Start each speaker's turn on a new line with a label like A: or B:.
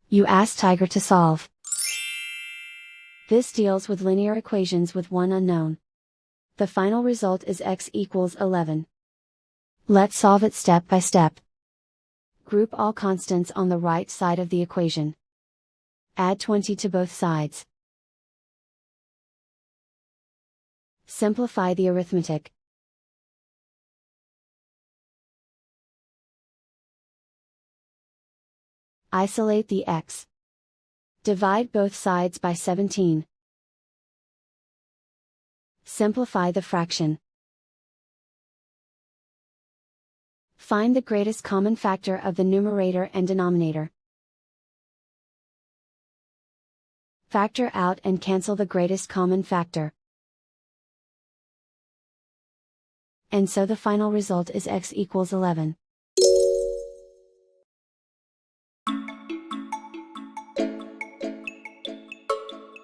A: You ask Tiger to solve. This deals with linear equations with one unknown. The final result is x equals 11. Let's solve it step by step. Group all constants on the right side of the equation. Add 20 to both sides. Simplify the arithmetic. Isolate the x. Divide both sides by 17. Simplify the fraction. Find the greatest common factor of the numerator and denominator. Factor out and cancel the greatest common factor. And so the final result is x equals 11.